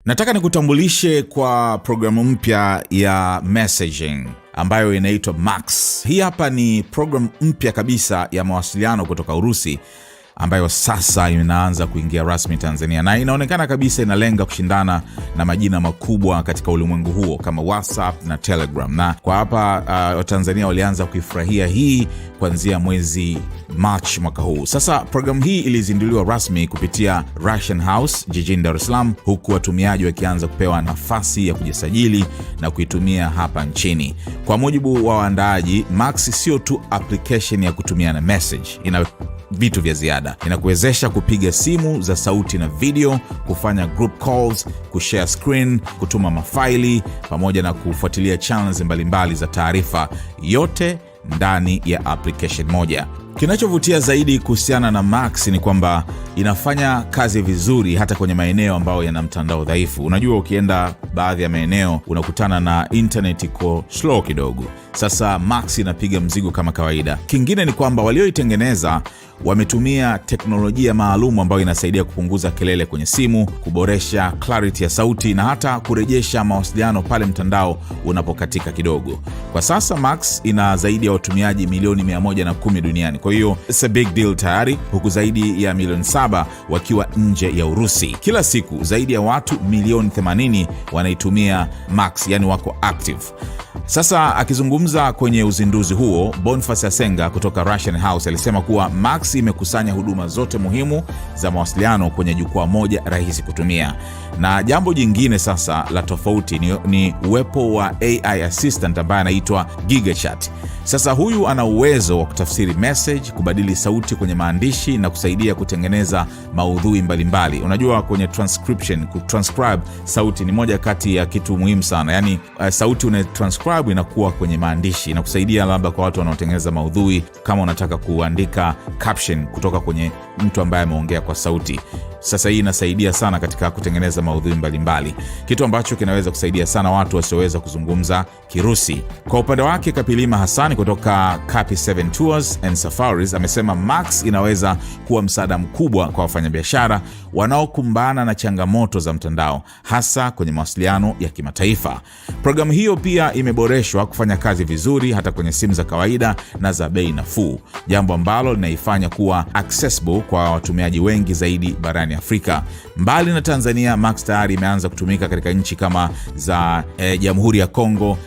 Nataka nikutambulishe kwa programu mpya ya messaging ambayo inaitwa Max. Hii hapa ni programu mpya kabisa ya mawasiliano kutoka Urusi ambayo sasa inaanza kuingia rasmi Tanzania, na inaonekana kabisa inalenga kushindana na majina makubwa katika ulimwengu huo kama WhatsApp na Telegram. Na kwa hapa Tanzania walianza kuifurahia hii kuanzia mwezi March mwaka huu. Sasa programu hii ilizinduliwa rasmi kupitia Russian House jijini Dar es Salaam, huku watumiaji wakianza kupewa nafasi ya kujisajili na kuitumia hapa nchini. Kwa mujibu wa waandaaji, Max sio tu application ya kutumiana message, ina vitu vya ziada. Inakuwezesha kupiga simu za sauti na video, kufanya group calls, kushare screen, kutuma mafaili, pamoja na kufuatilia channels mbalimbali za taarifa, yote ndani ya application moja. Kinachovutia zaidi kuhusiana na Max ni kwamba inafanya kazi vizuri hata kwenye maeneo ambayo yana mtandao dhaifu. Unajua, ukienda baadhi ya maeneo unakutana na internet iko slow kidogo. Sasa Max inapiga mzigo kama kawaida. Kingine ni kwamba walioitengeneza wametumia teknolojia maalum ambayo inasaidia kupunguza kelele kwenye simu, kuboresha clarity ya sauti na hata kurejesha mawasiliano pale mtandao unapokatika kidogo. Kwa sasa Max ina zaidi ya watumiaji milioni 110 duniani. Kwa hiyo it's a big deal tayari, huku zaidi ya milioni 7 wakiwa nje ya Urusi. Kila siku zaidi ya watu milioni 80 wanaitumia Max, yani wako active. Sasa akizungumza kwenye uzinduzi huo, Boniface Asenga kutoka Russian House alisema kuwa Max imekusanya huduma zote muhimu za mawasiliano kwenye jukwaa moja rahisi kutumia. Na jambo jingine sasa la tofauti ni uwepo wa AI assistant ambaye anaitwa GigaChat. Sasa huyu ana uwezo wa kutafsiri message, kubadili sauti kwenye maandishi na kusaidia kutengeneza maudhui mbalimbali. Unajua, kwenye transcription, kutranscribe sauti ni moja kati ya kitu muhimu sana. Yani sauti unatranscribe inakuwa kwenye maandishi na kusaidia labda kwa watu wanaotengeneza maudhui, kama unataka kuandika caption kutoka kwenye mtu ambaye ameongea kwa sauti. Sasa hii inasaidia sana katika kutengeneza maudhui mbalimbali, kitu ambacho kinaweza kusaidia sana watu wasioweza kuzungumza Kirusi. Kwa upande wake, Kapilima Hassan kutoka Kapi 7 Tours and Safaris amesema Max inaweza kuwa msaada mkubwa kwa wafanyabiashara wanaokumbana na changamoto za mtandao, hasa kwenye mawasiliano ya kimataifa. Programu hiyo pia imeboreshwa kufanya kazi vizuri hata kwenye simu za kawaida na za bei nafuu, jambo ambalo linaifanya kuwa accessible kwa watumiaji wengi zaidi barani Afrika. Mbali na Tanzania, Max tayari imeanza kutumika katika nchi kama za Jamhuri ya Kongo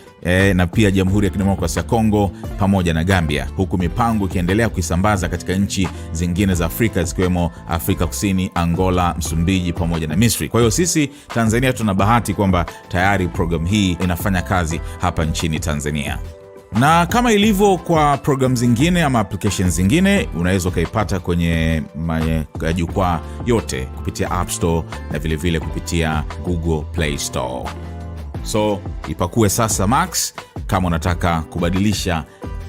na pia Jamhuri ya Kidemokrasia ya Kongo pamoja na Gambia, huku mipango ikiendelea kuisambaza katika nchi zingine za Afrika zikiwemo Afrika Kusini, Angola, Msumbiji pamoja na Misri. Kwa hiyo sisi Tanzania tuna bahati kwamba tayari programu hii inafanya kazi hapa nchini Tanzania. Na kama ilivyo kwa program zingine ama applications zingine, unaweza ukaipata kwenye majukwaa yote kupitia App Store na vile vile kupitia Google Play Store. So ipakue sasa Max kama unataka kubadilisha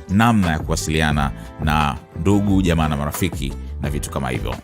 namna ya kuwasiliana na ndugu, jamaa na marafiki na vitu kama hivyo.